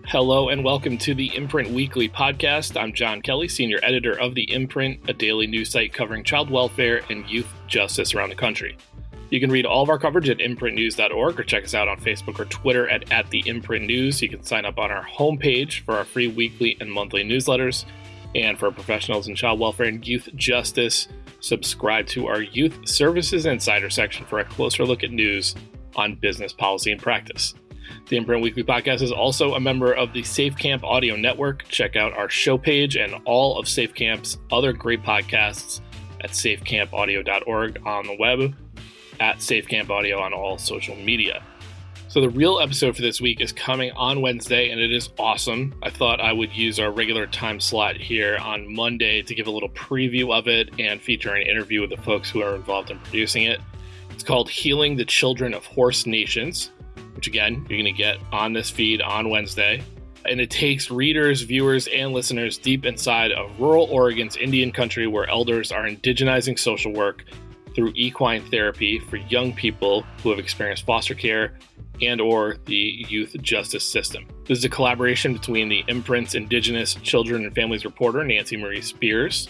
Hello and welcome to the Imprint Weekly Podcast. I'm John Kelly, Senior Editor of the Imprint, a daily news site covering child welfare and youth justice around the country. You can read all of our coverage at imprintnews.org or check us out on Facebook or Twitter at the Imprint News. You can sign up on our homepage for our free weekly and monthly newsletters. And for professionals in child welfare and youth justice, subscribe to our Youth Services Insider section for a closer look at news on business policy and practice. The Imprint Weekly Podcast is also a member of the Safe Camp Audio Network. Check out our show page and all of Safe Camp's other great podcasts at safecampaudio.org on the web, at Safe Camp Audio on all social media. So the real episode for this week is coming on Wednesday, and it is awesome. I thought I would use our regular time slot here on Monday to give a little preview of it and feature an interview with the folks who are involved in producing it. It's called Healing the Children of Horse Nations, which again, you're going to get on this feed on Wednesday. And it takes readers, viewers, and listeners deep inside of rural Oregon's Indian country where elders are indigenizing social work through equine therapy for young people who have experienced foster care and or the youth justice system. This is a collaboration between the Imprint's Indigenous Children and Families reporter, Nancy Marie Spears,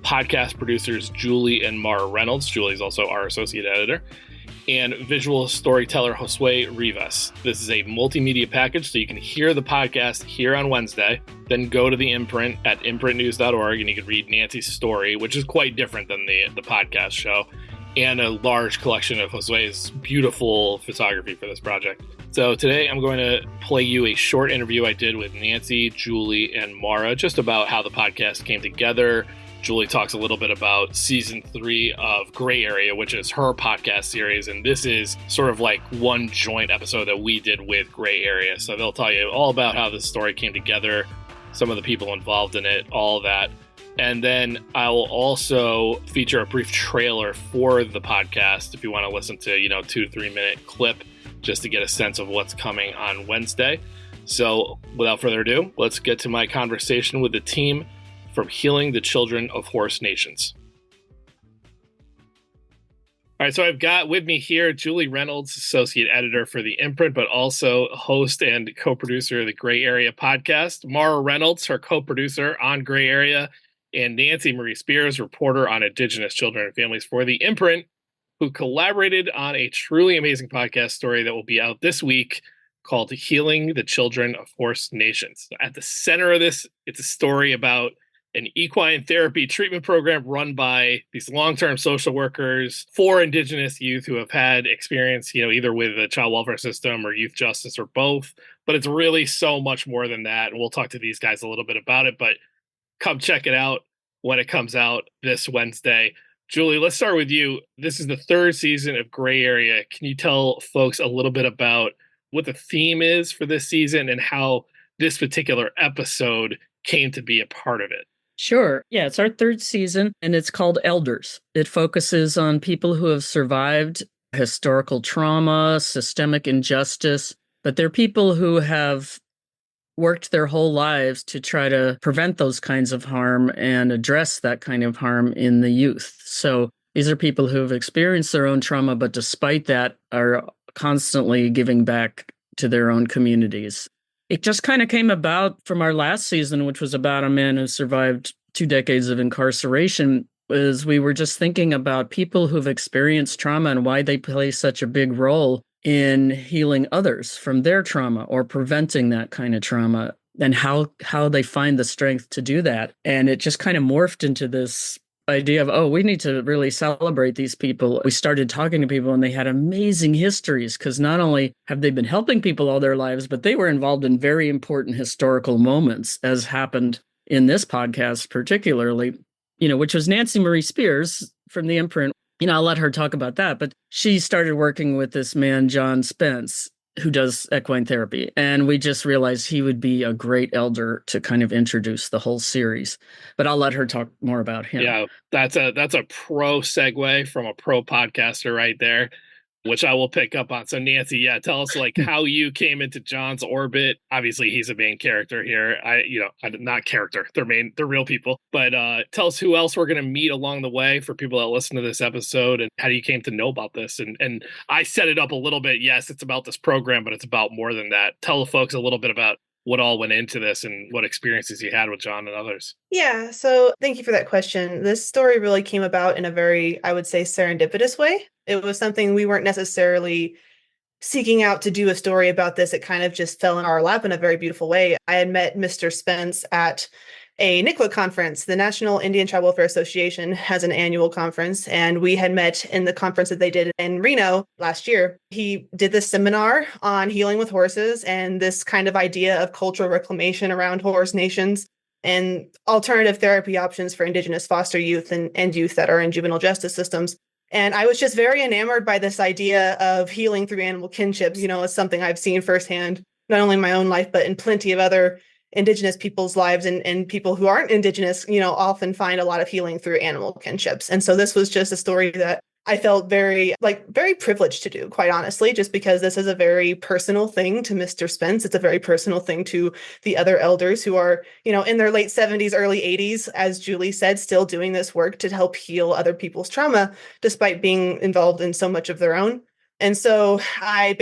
podcast producers Julie and Mara Reynolds. Julie is also our associate editor, and visual storyteller Josue Rivas. This is a multimedia package, so you can hear the podcast here on Wednesday, then go to the Imprint at imprintnews.org, and you can read Nancy's story, which is quite different than the podcast show, and a large collection of Josue's beautiful photography for this project. So today I'm going to play you a short interview I did with Nancy, Julie, and Mara, just about how the podcast came together. Julie talks a little bit about season 3 of Gray Area, which is her podcast series. And this is sort of like one joint episode that we did with Gray Area. So they'll tell you all about how this story came together, some of the people involved in it, all that. And then I will also feature a brief trailer for the podcast if you want to listen to, 2 to 3 minute clip just to get a sense of what's coming on Wednesday. So without further ado, let's get to my conversation with the team from Healing the Children of Horse Nations. All right, so I've got with me here Julie Reynolds, associate editor for the Imprint, but also host and co-producer of the Gray Area podcast. Mara Reynolds, her co-producer on Gray Area, and Nancy Marie Spears, reporter on Indigenous Children and Families for the Imprint, who collaborated on a truly amazing podcast story that will be out this week called Healing the Children of Horse Nations. At the center of this, it's a story about an equine therapy treatment program run by these long-term social workers for Indigenous youth who have had experience, either with the child welfare system or youth justice or both. But it's really so much more than that. And we'll talk to these guys a little bit about it, but come check it out when it comes out this Wednesday. Julie, let's start with you. This is the 3rd season of Gray Area. Can you tell folks a little bit about what the theme is for this season and how this particular episode came to be a part of it? Sure. Yeah, it's our 3rd season, and it's called Elders. It focuses on people who have survived historical trauma, systemic injustice, but they're people who have worked their whole lives to try to prevent those kinds of harm and address that kind of harm in the youth. So these are people who have experienced their own trauma, but despite that are constantly giving back to their own communities. It just kind of came about from our last season, which was about a man who survived 2 decades of incarceration, as we were just thinking about people who've experienced trauma and why they play such a big role in healing others from their trauma or preventing that kind of trauma, and how they find the strength to do that. And it just kind of morphed into this idea of, we need to really celebrate these people. We started talking to people and they had amazing histories because not only have they been helping people all their lives, but they were involved in very important historical moments, as happened in this podcast particularly, which was Nancy Marie Spears from the Imprint. I'll let her talk about that, but she started working with this man, John Spence, who does equine therapy. And we just realized he would be a great elder to kind of introduce the whole series. But I'll let her talk more about him. Yeah, that's a pro segue from a pro podcaster right there. which I will pick up on. So Nancy, yeah, tell us like how you came into John's orbit. Obviously, he's a main character here. Not character, they're real people. But tell us who else we're going to meet along the way for people that listen to this episode, and how you came to know about this. And I set it up a little bit. Yes, it's about this program, but it's about more than that. Tell the folks a little bit about what all went into this and what experiences you had with John and others. Yeah, so thank you for that question. This story really came about in a very, I would say, serendipitous way. It was something we weren't necessarily seeking out to do a story about this. It kind of just fell in our lap in a very beautiful way. I had met Mr. Spence at a NICWA conference. The National Indian Child Welfare Association has an annual conference, and we had met in the conference that they did in Reno last year. He did this seminar on healing with horses and this kind of idea of cultural reclamation around horse nations and alternative therapy options for Indigenous foster youth and youth that are in juvenile justice systems. And I was just very enamored by this idea of healing through animal kinships. It's something I've seen firsthand, not only in my own life, but in plenty of other Indigenous people's lives, and people who aren't Indigenous, often find a lot of healing through animal kinships. And so this was just a story that I felt very privileged to do, quite honestly, just because this is a very personal thing to Mr. Spence. It's a very personal thing to the other elders who are, in their late 70s, early 80s, as Julie said, still doing this work to help heal other people's trauma, despite being involved in so much of their own. And so I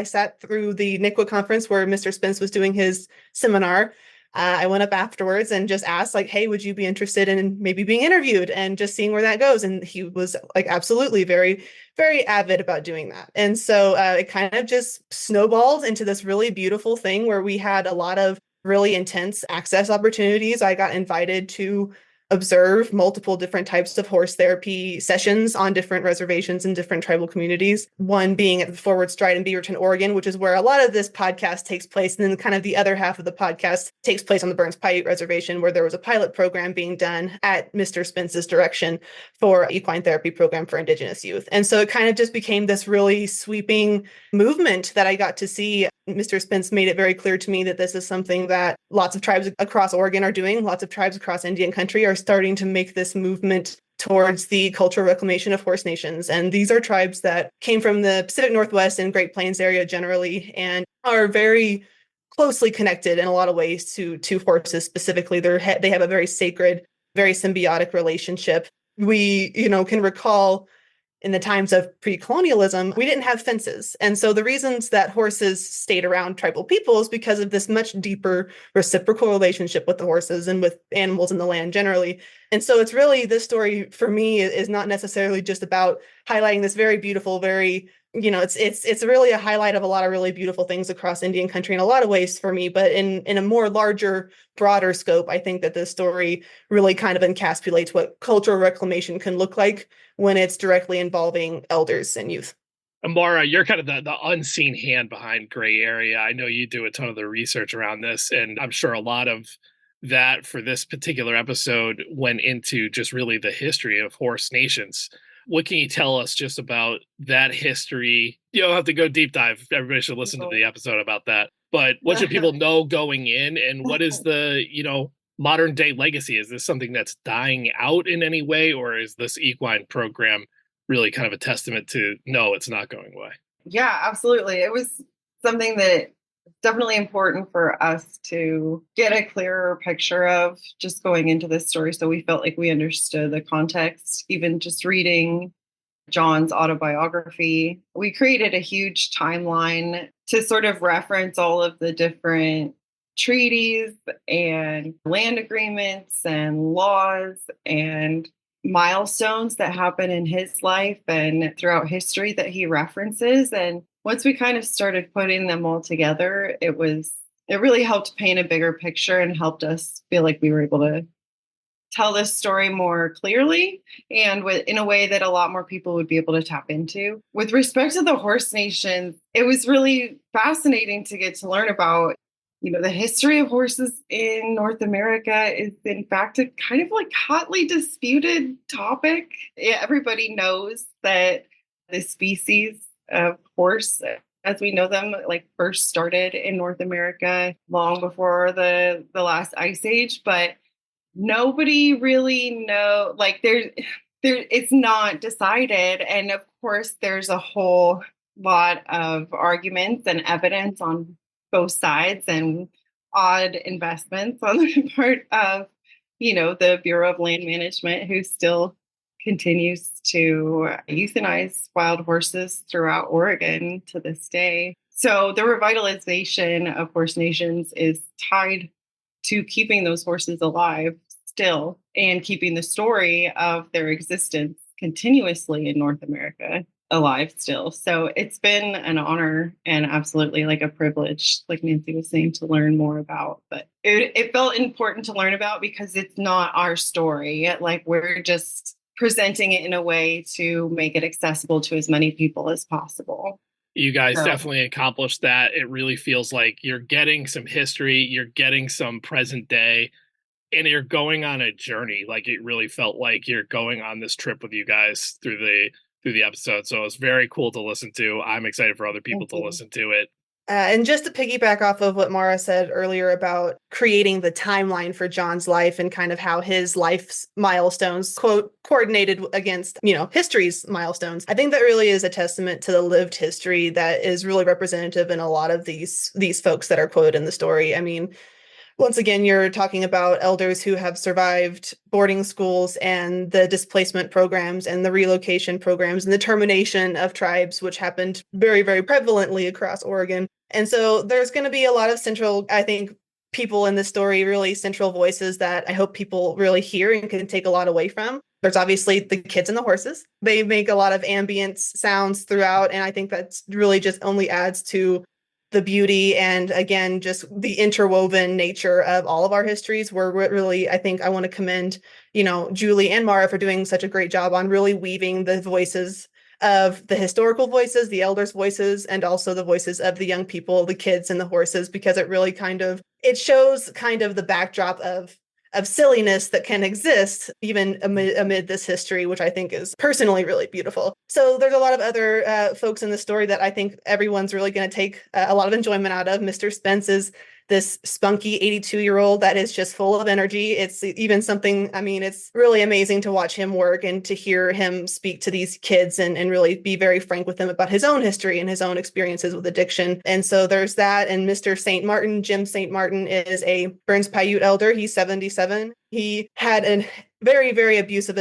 sat through the NICWA conference where Mr. Spence was doing his seminar. I went up afterwards and just asked, hey, would you be interested in maybe being interviewed and just seeing where that goes? And he was absolutely very, very avid about doing that. And so it kind of just snowballed into this really beautiful thing where we had a lot of really intense access opportunities. I got invited to observe multiple different types of horse therapy sessions on different reservations in different tribal communities. One being at the Forward Stride in Beaverton, Oregon, which is where a lot of this podcast takes place. And then kind of the other half of the podcast takes place on the Burns Paiute Reservation, where there was a pilot program being done at Mr. Spence's direction for equine therapy program for Indigenous youth. And so it kind of just became this really sweeping movement that I got to see. Mr. Spence made it very clear to me that this is something that lots of tribes across Oregon are doing. Lots of tribes across Indian country are starting to make this movement towards the cultural reclamation of horse nations. And these are tribes that came from the Pacific Northwest and Great Plains area generally, and are very closely connected in a lot of ways to horses specifically. They have a very sacred, very symbiotic relationship. We, can recall in the times of pre-colonialism, we didn't have fences. And so the reasons that horses stayed around tribal people is because of this much deeper reciprocal relationship with the horses and with animals in the land generally. And so it's really, this story for me is not necessarily just about highlighting this very beautiful, very, it's really a highlight of a lot of really beautiful things across Indian country in a lot of ways for me. But in a more larger, broader scope, I think that this story really kind of encapsulates what cultural reclamation can look like when it's directly involving elders and youth. Amara, you're kind of the unseen hand behind Gray Area. I know you do a ton of the research around this, and I'm sure a lot of that for this particular episode went into just really the history of horse nations. What can you tell us just about that history? You don't have to go deep dive. Everybody should listen to the episode about that. But what should people know going in, and what is the, modern day legacy? Is this something that's dying out in any way, or is this equine program really kind of a testament to, no, it's not going away? Yeah, absolutely. It was something that definitely important for us to get a clearer picture of just going into this story. So we felt like we understood the context, even just reading John's autobiography. We created a huge timeline to sort of reference all of the different treaties and land agreements and laws and milestones that happen in his life and throughout history that he references. And once we kind of started putting them all together, it really helped paint a bigger picture and helped us feel like we were able to tell this story more clearly and in a way that a lot more people would be able to tap into. With respect to the horse nations, it was really fascinating to get to learn about, the history of horses in North America is in fact a kind of hotly disputed topic. Yeah, everybody knows that the species of horse, as we know them, first started in North America long before the last ice age, but nobody really it's not decided. And of course, there's a whole lot of arguments and evidence on both sides and odd investments on the part of, the Bureau of Land Management, who still continues to euthanize wild horses throughout Oregon to this day. So the revitalization of Horse Nations is tied to keeping those horses alive still and keeping the story of their existence continuously in North America alive still. So it's been an honor and absolutely like a privilege, like Nancy was saying, to learn more about. But it felt important to learn about because it's not our story. Like we're just presenting it in a way to make it accessible to as many people as possible. You guys definitely accomplished that. It really feels like you're getting some history, you're getting some present day, and you're going on a journey. Like it really felt like you're going on this trip with you guys through the episode. So it's very cool to listen to. I'm excited for other people to listen to it. And just to piggyback off of what Mara said earlier about creating the timeline for John's life and kind of how his life's milestones, quote, coordinated against, history's milestones. I think that really is a testament to the lived history that is really representative in a lot of these folks that are quoted in the story. I mean, once again, you're talking about elders who have survived boarding schools and the displacement programs and the relocation programs and the termination of tribes, which happened very, very prevalently across Oregon. And so there's going to be a lot of central, I think, people in this story, really central voices that I hope people really hear and can take a lot away from. There's obviously the kids and the horses. They make a lot of ambient sounds throughout. And I think that's really just only adds to the beauty and, again, just the interwoven nature of all of our histories. We're really, I think I want to commend, Julie and Mara for doing such a great job on really weaving the voices of the historical voices, the elders' voices, and also the voices of the young people, the kids and the horses, because it really it shows kind of the backdrop of silliness that can exist even amid this history, which I think is personally really beautiful. So there's a lot of other folks in the story that I think everyone's really going to take a lot of enjoyment out of. Mr. Spence is this spunky 82-year-old that is just full of energy. It's even something, it's really amazing to watch him work and to hear him speak to these kids and really be very frank with them about his own history and his own experiences with addiction. And so there's that. And Mr. St. Martin, Jim St. Martin, is a Burns Paiute elder. He's 77. He had a very, very abusive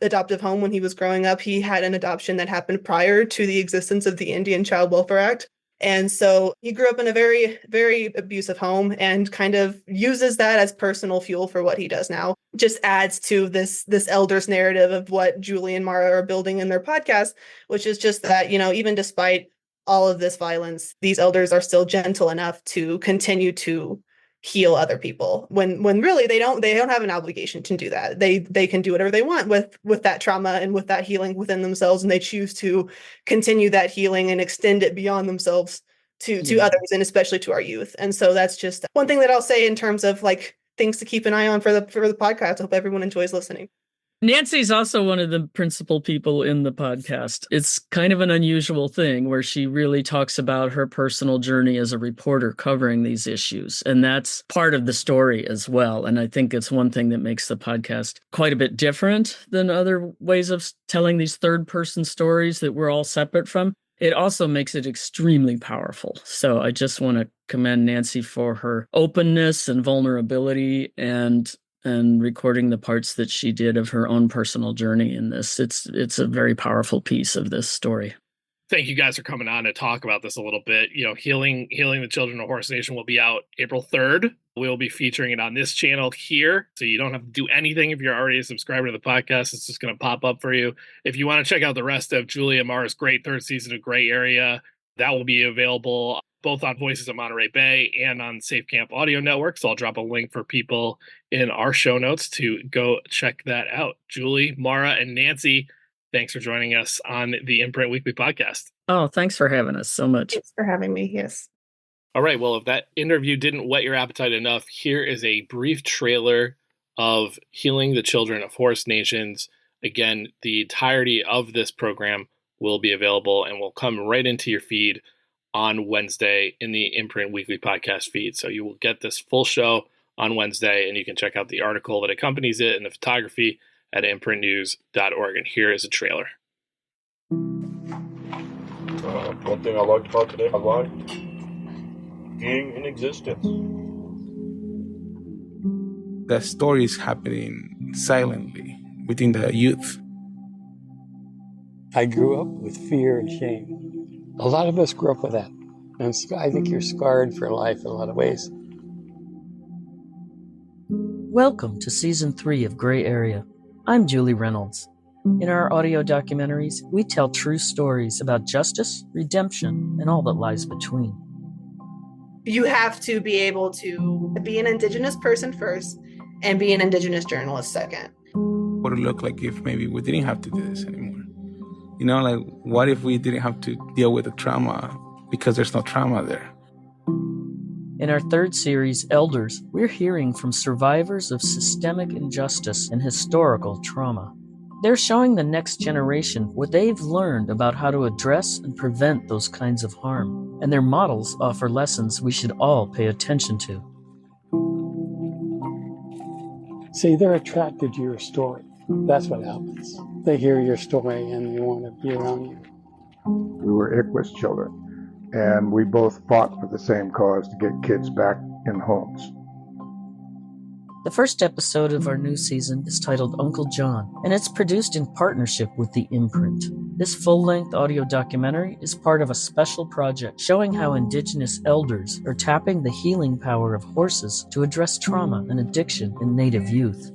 adoptive home when he was growing up. He had an adoption that happened prior to the existence of the Indian Child Welfare Act. And so he grew up in a very, very abusive home and kind of uses that as personal fuel for what he does now. Just adds to this elders narrative of what Julie and Mara are building in their podcast, which is just that, even despite all of this violence, these elders are still gentle enough to continue to heal other people when really they don't have an obligation to do that. They can do whatever they want with that trauma and with that healing within themselves, and they choose to continue that healing and extend it beyond themselves to others, and especially to our youth. And so that's just one thing that I'll say in terms of like things to keep an eye on for the podcast. I hope everyone enjoys listening. Nancy's also one of the principal people in the podcast. It's kind of an unusual thing where she really talks about her personal journey as a reporter covering these issues. And that's part of the story as well. And I think it's one thing that makes the podcast quite a bit different than other ways of telling these third-person stories that we're all separate from. It also makes it extremely powerful. So I just want to commend Nancy for her openness and vulnerability and recording the parts that she did of her own personal journey in this. It's a very powerful piece of this story. Thank you guys for coming on to talk about this a little bit. Healing the Children of Horse Nation will be out April 3rd. We'll be featuring it on this channel here. So you don't have to do anything if you're already a subscriber to the podcast. It's just going to pop up for you. If you want to check out the rest of Julia and Mara's great third season of Gray Area, that will be available both on Voices of Monterey Bay and on Safe Camp Audio Network. So I'll drop a link for people in our show notes to go check that out. Julie, Mara, and Nancy, thanks for joining us on the Imprint Weekly Podcast. Oh, thanks for having us so much. Thanks for having me. Yes. All right. Well, if that interview didn't whet your appetite enough, here is a brief trailer of Healing the Children of Horse Nations. Again, the entirety of this program will be available and will come right into your feed on Wednesday in the Imprint Weekly Podcast feed. So you will get this full show on Wednesday, and you can check out the article that accompanies it and the photography at imprintnews.org. And here is a trailer. One thing I liked about today, I liked being in existence. The story is happening silently within the youth. I grew up with fear and shame. A lot of us grew up with that. And I think you're scarred for life in a lot of ways. Welcome to Season 3 of Gray Area. I'm Julie Reynolds. In our audio documentaries, we tell true stories about justice, redemption, and all that lies between. You have to be able to be an Indigenous person first and be an Indigenous journalist second. What would it look like if maybe we didn't have to do this anymore? You know, like, what if we didn't have to deal with the trauma because there's no trauma there? In our third series, Elders, we're hearing from survivors of systemic injustice and historical trauma. They're showing the next generation what they've learned about how to address and prevent those kinds of harm, and their models offer lessons we should all pay attention to. See, they're attracted to your story. That's what happens. They hear your story and they want to be around you. We were Iqaluit children, and we both fought for the same cause to get kids back in homes. The first episode of our new season is titled Uncle John, and it's produced in partnership with the Imprint. This full-length audio documentary is part of a special project showing how Indigenous elders are tapping the healing power of horses to address trauma and addiction in Native youth.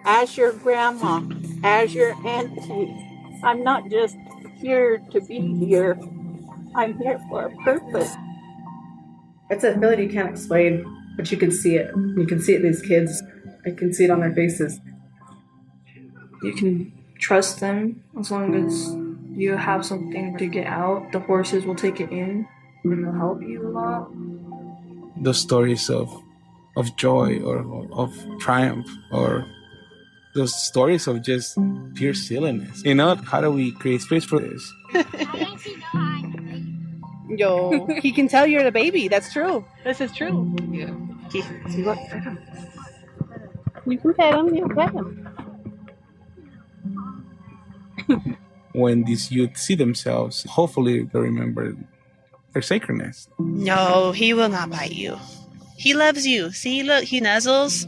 As your grandma, as your auntie, I'm not just here to be here. I'm here for a purpose. It's a feeling you can't explain, but you can see it. You can see it in these kids. I can see it on their faces. You can trust them as long as you have something to get out. The horses will take it in and they'll help you a lot. Those stories of joy or of triumph, or those stories of just pure silliness. You know, how do we create space for this? Yo, he can tell you're the baby. That's true. This is true. Yeah. See what? You can pet him. You pet him. When these youth see themselves, hopefully they remember their sacredness. No, he will not bite you. He loves you. See, look, he nuzzles.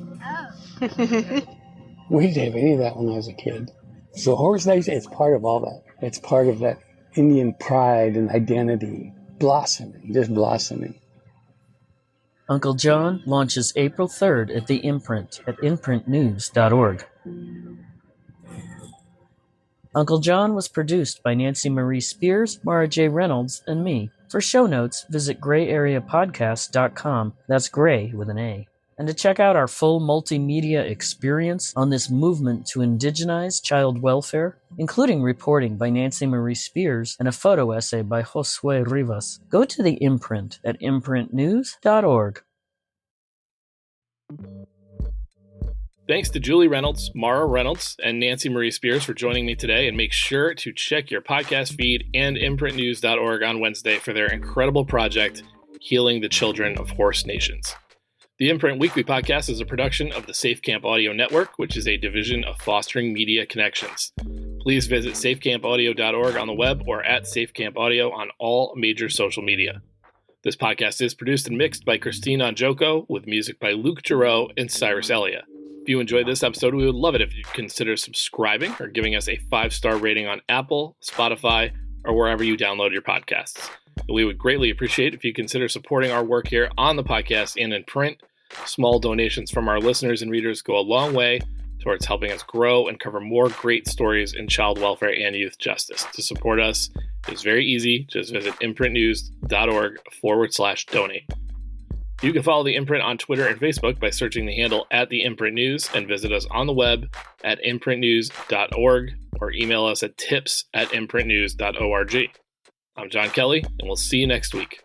We didn't have any of that when I was a kid. So horse racing, it's part of all that. It's part of that Indian pride and identity. Blossoming, just blossoming. Uncle John launches April 3rd at the Imprint at imprintnews.org. Uncle John was produced by Nancy Marie Spears, Mara J. Reynolds, and me. For show notes, visit grayareapodcast.com. That's gray with an A. And to check out our full multimedia experience on this movement to indigenize child welfare, including reporting by Nancy Marie Spears and a photo essay by Josue Rivas, go to the Imprint at imprintnews.org. Thanks to Julie Reynolds, Mara Reynolds, and Nancy Marie Spears for joining me today, and make sure to check your podcast feed and imprintnews.org on Wednesday for their incredible project, Healing the Children of Horse Nations. The Imprint Weekly Podcast is a production of the Safe Camp Audio Network, which is a division of Fostering Media Connections. Please visit safecampaudio.org on the web or at safecampaudio on all major social media. This podcast is produced and mixed by Christine Anjoko, with music by Luke Giroux and Cyrus Elia. If you enjoyed this episode, we would love it if you'd consider subscribing or giving us a 5-star rating on Apple, Spotify, or wherever you download your podcasts. We would greatly appreciate if you consider supporting our work here on the podcast and in print. Small donations from our listeners and readers go a long way towards helping us grow and cover more great stories in child welfare and youth justice. To support us is very easy. Just visit imprintnews.org/donate. You can follow The Imprint on Twitter and Facebook by searching the handle @TheImprintNews, and visit us on the web at imprintnews.org or email us at tips@imprintnews.org. I'm John Kelly, and we'll see you next week.